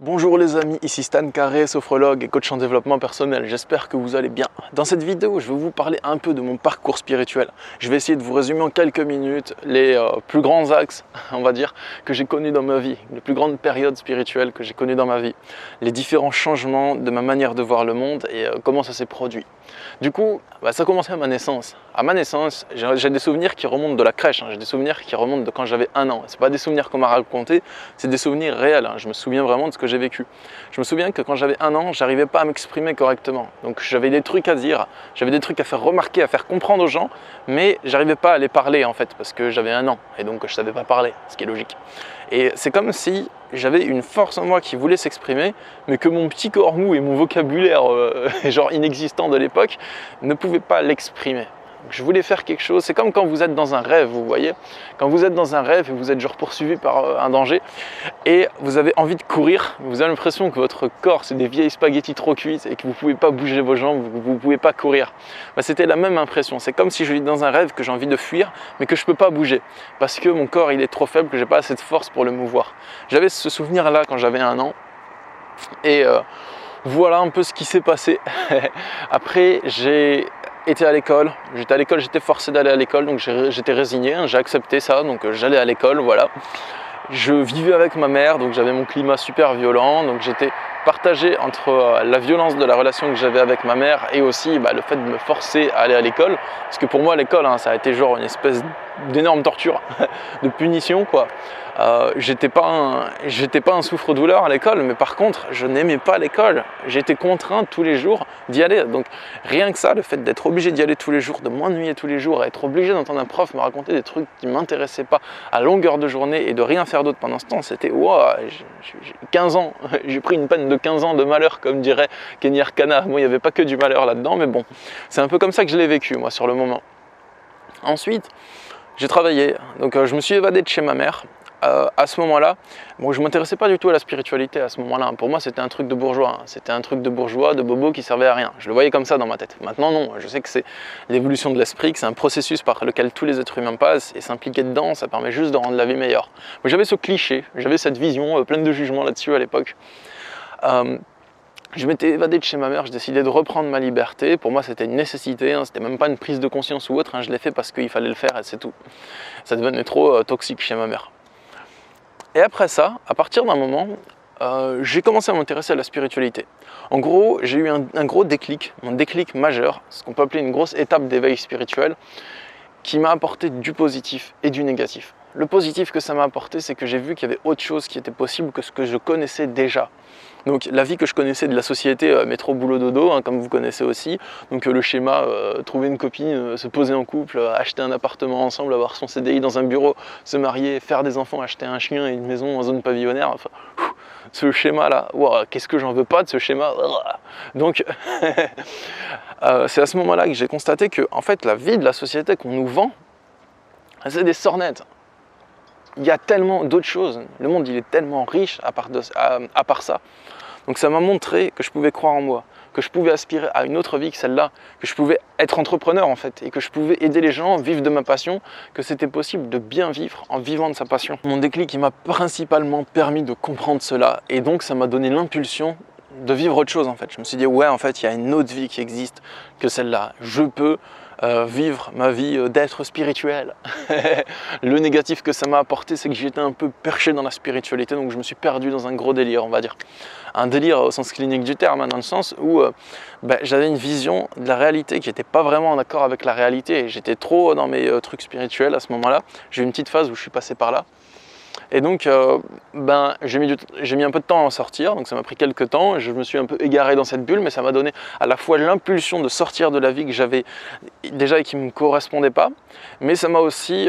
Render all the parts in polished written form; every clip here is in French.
Bonjour les amis, ici Stan Carré, sophrologue et coach en développement personnel. J'espère que vous allez bien. Dans cette vidéo, je vais vous parler un peu de mon parcours spirituel. Je vais essayer de vous résumer en quelques minutes les plus grands axes, on va dire, que j'ai connus dans ma vie, les plus grandes périodes spirituelles que j'ai connues dans ma vie, les différents changements de ma manière de voir le monde et comment ça s'est produit. Du coup, ça a commencé à ma naissance. À ma naissance, j'ai des souvenirs qui remontent de la crèche, j'ai des souvenirs qui remontent de quand j'avais 1 an. Ce n'est pas des souvenirs qu'on m'a racontés, c'est des souvenirs réels. Je me souviens vraiment de ce que j'ai vécu. Je me souviens que quand j'avais 1 an, j'arrivais pas à m'exprimer correctement. Donc j'avais des trucs à dire, j'avais des trucs à faire remarquer, à faire comprendre aux gens, mais j'arrivais pas à les parler en fait, parce que j'avais 1 an et donc je savais pas parler, ce qui est logique. Et c'est comme si j'avais une force en moi qui voulait s'exprimer, mais que mon petit corps mou et mon vocabulaire genre inexistant de l'époque ne pouvaient pas l'exprimer. Je voulais faire quelque chose, c'est comme quand vous êtes dans un rêve, vous voyez. Quand vous êtes dans un rêve et vous êtes genre poursuivi par un danger et vous avez envie de courir, vous avez l'impression que votre corps c'est des vieilles spaghettis trop cuites et que vous ne pouvez pas bouger vos jambes, vous ne pouvez pas courir. C'était la même impression, c'est comme si je vis dans un rêve que j'ai envie de fuir mais que je ne peux pas bouger parce que mon corps il est trop faible, que je n'ai pas assez de force pour le mouvoir. J'avais ce souvenir là quand j'avais 1 an et voilà un peu ce qui s'est passé. Après j'étais à l'école, j'étais forcé d'aller à l'école, donc j'étais résigné, j'ai accepté ça, donc j'allais à l'école, voilà. Je vivais avec ma mère, donc j'avais mon climat super violent, donc j'étais partagé entre la violence de la relation que j'avais avec ma mère et aussi le fait de me forcer à aller à l'école, parce que pour moi l'école ça a été genre une espèce d'énorme torture, de punition quoi. J'étais pas un souffre-douleur à l'école, mais par contre je n'aimais pas l'école, j'étais contraint tous les jours d'y aller, donc rien que ça, le fait d'être obligé d'y aller tous les jours, de m'ennuyer tous les jours, être obligé d'entendre un prof me raconter des trucs qui ne m'intéressaient pas à longueur de journée et de rien faire d'autre pendant ce temps, c'était wow, j'ai 15 ans, j'ai pris une peine de 15 ans de malheur comme dirait Kenny Arcana. Moi il n'y avait pas que du malheur là-dedans, mais bon, c'est un peu comme ça que je l'ai vécu moi sur le moment. Ensuite, j'ai travaillé, donc je me suis évadé de chez ma mère. À ce moment-là, bon, je ne m'intéressais pas du tout à la spiritualité à ce moment-là. Pour moi, c'était un truc de bourgeois. C'était un truc de bourgeois, de bobo qui servait à rien. Je le voyais comme ça dans ma tête. Maintenant, non. Je sais que c'est l'évolution de l'esprit, que c'est un processus par lequel tous les êtres humains passent et s'impliquer dedans, ça permet juste de rendre la vie meilleure. Mais j'avais ce cliché, j'avais cette vision pleine de jugement là-dessus à l'époque. Je m'étais évadé de chez ma mère, je décidais de reprendre ma liberté. Pour moi, c'était une nécessité, c'était même pas une prise de conscience ou autre. Je l'ai fait parce qu'il fallait le faire et c'est tout. Ça devenait trop toxique chez ma mère. Et après ça, à partir d'un moment, j'ai commencé à m'intéresser à la spiritualité. En gros, j'ai eu un gros déclic, mon déclic majeur, ce qu'on peut appeler une grosse étape d'éveil spirituel, qui m'a apporté du positif et du négatif. Le positif que ça m'a apporté, c'est que j'ai vu qu'il y avait autre chose qui était possible que ce que je connaissais déjà. Donc la vie que je connaissais de la société métro boulot dodo, comme vous connaissez aussi, donc le schéma trouver une copine, se poser en couple, acheter un appartement ensemble, avoir son CDI dans un bureau, se marier, faire des enfants, acheter un chien et une maison en zone pavillonnaire, enfin, ce schéma là, wow, qu'est-ce que j'en veux pas de ce schéma. Donc c'est à ce moment là que j'ai constaté que en fait la vie de la société qu'on nous vend, c'est des sornettes. Il y a tellement d'autres choses, le monde il est tellement riche à part ça. Donc ça m'a montré que je pouvais croire en moi, que je pouvais aspirer à une autre vie que celle-là, que je pouvais être entrepreneur en fait, et que je pouvais aider les gens, vivre de ma passion, que c'était possible de bien vivre en vivant de sa passion. Mon déclic il m'a principalement permis de comprendre cela, et donc ça m'a donné l'impulsion de vivre autre chose en fait. Je me suis dit ouais en fait il y a une autre vie qui existe que celle-là, je peux vivre ma vie d'être spirituel. Le négatif que ça m'a apporté, c'est que j'étais un peu perché dans la spiritualité, donc je me suis perdu dans un gros délire, on va dire. Un délire au sens clinique du terme, dans le sens où j'avais une vision de la réalité qui n'était pas vraiment en accord avec la réalité. J'étais trop dans mes trucs spirituels à ce moment-là. J'ai eu une petite phase où je suis passé par là. Et donc, j'ai mis un peu de temps à en sortir, donc ça m'a pris quelques temps, je me suis un peu égaré dans cette bulle, mais ça m'a donné à la fois l'impulsion de sortir de la vie que j'avais déjà et qui ne me correspondait pas, mais ça m'a aussi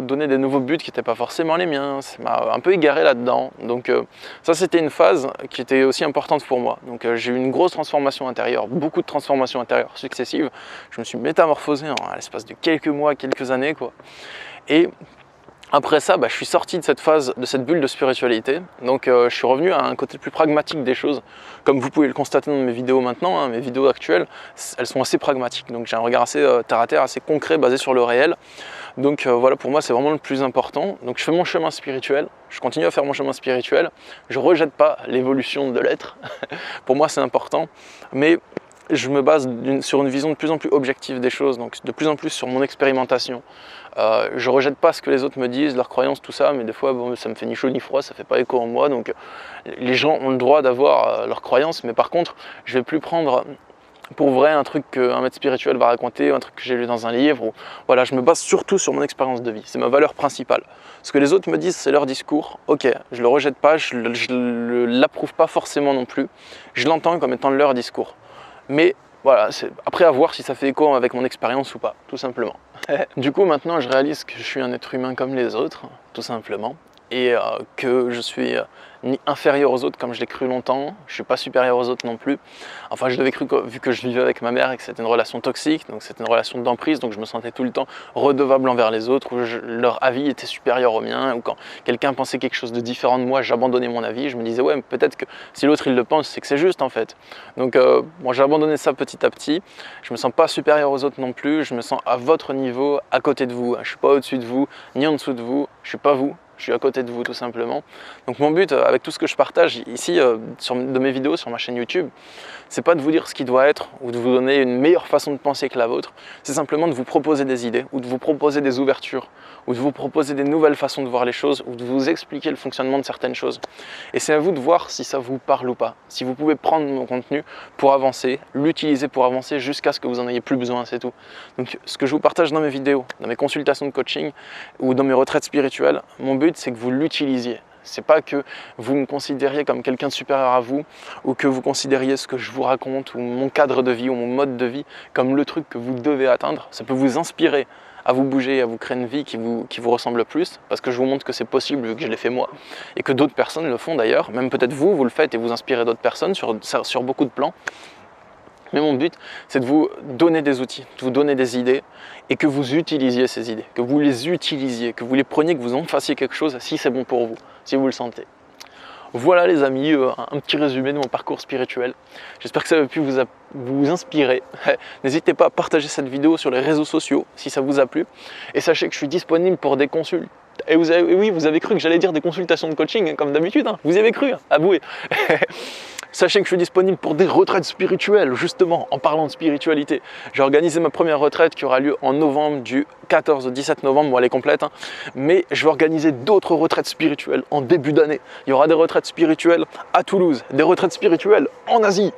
donné des nouveaux buts qui n'étaient pas forcément les miens, ça m'a un peu égaré là-dedans. Donc ça c'était une phase qui était aussi importante pour moi. Donc j'ai eu une grosse transformation intérieure, beaucoup de transformations intérieures successives, je me suis métamorphosé à l'espace de quelques mois, quelques années quoi. Et après ça, je suis sorti de cette phase, de cette bulle de spiritualité. Donc je suis revenu à un côté plus pragmatique des choses. Comme vous pouvez le constater dans mes vidéos maintenant, mes vidéos actuelles, elles sont assez pragmatiques. Donc j'ai un regard assez terre à terre, assez concret, basé sur le réel. Donc voilà, pour moi c'est vraiment le plus important. Donc je fais mon chemin spirituel, je continue à faire mon chemin spirituel, je rejette pas l'évolution de l'être, pour moi c'est important, mais je me base sur une vision de plus en plus objective des choses, donc de plus en plus sur mon expérimentation. Je rejette pas ce que les autres me disent, leurs croyances, tout ça, mais des fois bon, ça me fait ni chaud ni froid, ça fait pas écho en moi, donc les gens ont le droit d'avoir leurs croyances, mais par contre je vais plus prendre pour vrai un truc qu'un maître spirituel va raconter, un truc que j'ai lu dans un livre. Ou, voilà, je me base surtout sur mon expérience de vie, c'est ma valeur principale. Ce que les autres me disent, c'est leur discours, ok, je le rejette pas, je ne l'approuve pas forcément non plus, je l'entends comme étant leur discours. Mais voilà, c'est après à voir si ça fait écho avec mon expérience ou pas, tout simplement. Du coup, maintenant, je réalise que je suis un être humain comme les autres, tout simplement, et que je suis ni inférieur aux autres comme je l'ai cru longtemps, je ne suis pas supérieur aux autres non plus. Enfin, je l'avais cru vu que je vivais avec ma mère et que c'était une relation toxique, donc c'était une relation d'emprise, donc je me sentais tout le temps redevable envers les autres, où leur avis était supérieur au mien, ou quand quelqu'un pensait quelque chose de différent de moi, j'abandonnais mon avis, je me disais ouais, peut-être que si l'autre il le pense, c'est que c'est juste en fait. Donc moi j'ai abandonné ça petit à petit, je me sens pas supérieur aux autres non plus, je me sens à votre niveau, à côté de vous, je suis pas au-dessus de vous, ni en dessous de vous, je suis pas vous. Je suis à côté de vous tout simplement. Donc mon but avec tout ce que je partage ici de mes vidéos sur ma chaîne YouTube, c'est pas de vous dire ce qui doit être ou de vous donner une meilleure façon de penser que la vôtre, c'est simplement de vous proposer des idées ou de vous proposer des ouvertures ou de vous proposer des nouvelles façons de voir les choses ou de vous expliquer le fonctionnement de certaines choses. Et c'est à vous de voir si ça vous parle ou pas, si vous pouvez prendre mon contenu pour avancer, l'utiliser pour avancer jusqu'à ce que vous en ayez plus besoin, c'est tout. Donc ce que je vous partage dans mes vidéos, dans mes consultations de coaching ou dans mes retraites spirituelles, mon but c'est que vous l'utilisiez. C'est pas que vous me considériez comme quelqu'un de supérieur à vous ou que vous considériez ce que je vous raconte ou mon cadre de vie ou mon mode de vie comme le truc que vous devez atteindre. Ça peut vous inspirer à vous bouger, à vous créer une vie qui vous ressemble plus parce que je vous montre que c'est possible vu que je l'ai fait moi et que d'autres personnes le font d'ailleurs. Même peut-être vous le faites et vous inspirez d'autres personnes sur beaucoup de plans. Mais mon but, c'est de vous donner des outils, de vous donner des idées et que vous utilisiez ces idées, que vous les utilisiez, que vous les preniez, que vous en fassiez quelque chose si c'est bon pour vous, si vous le sentez. Voilà les amis, un petit résumé de mon parcours spirituel. J'espère que ça a pu vous inspirer. N'hésitez pas à partager cette vidéo sur les réseaux sociaux si ça vous a plu. Et sachez que je suis disponible pour des consultes. Et oui, vous avez cru que j'allais dire des consultations de coaching, comme d'habitude, hein. Vous y avez cru, hein, avouez. Sachez que je suis disponible pour des retraites spirituelles, justement, en parlant de spiritualité. J'ai organisé ma première retraite qui aura lieu en novembre, du 14 au 17 novembre, bon elle est complète, hein. Mais je vais organiser d'autres retraites spirituelles en début d'année. Il y aura des retraites spirituelles à Toulouse, des retraites spirituelles en Asie.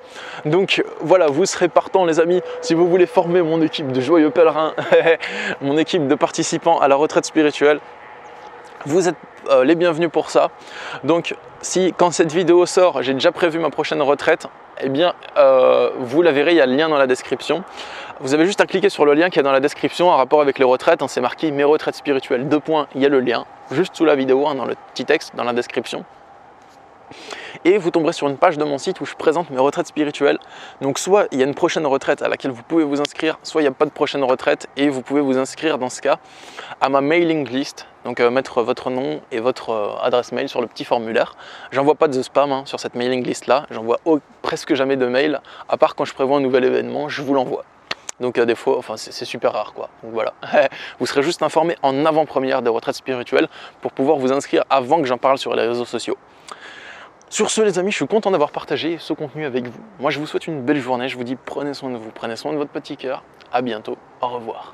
Donc voilà, vous serez partants les amis, si vous voulez former mon équipe de joyeux pèlerins, mon équipe de participants à la retraite spirituelle. Vous êtes les bienvenus pour ça. Donc si quand cette vidéo sort, j'ai déjà prévu ma prochaine retraite, eh bien vous la verrez, il y a le lien dans la description. Vous avez juste à cliquer sur le lien qui est dans la description en rapport avec les retraites, hein, c'est marqué mes retraites spirituelles, 2 points, il y a le lien, juste sous la vidéo, hein, dans le petit texte, dans la description. Et vous tomberez sur une page de mon site où je présente mes retraites spirituelles. Donc soit il y a une prochaine retraite à laquelle vous pouvez vous inscrire, soit il n'y a pas de prochaine retraite et vous pouvez vous inscrire dans ce cas à ma mailing list. Donc mettre votre nom et votre adresse mail sur le petit formulaire. J'envoie pas de spam hein, sur cette mailing list là, j'envoie presque jamais de mail, à part quand je prévois un nouvel événement, je vous l'envoie. Donc des fois, enfin c'est super rare quoi. Donc voilà, vous serez juste informé en avant-première des retraites spirituelles pour pouvoir vous inscrire avant que j'en parle sur les réseaux sociaux. Sur ce les amis, je suis content d'avoir partagé ce contenu avec vous. Moi je vous souhaite une belle journée, je vous dis prenez soin de vous, prenez soin de votre petit cœur. À bientôt, au revoir.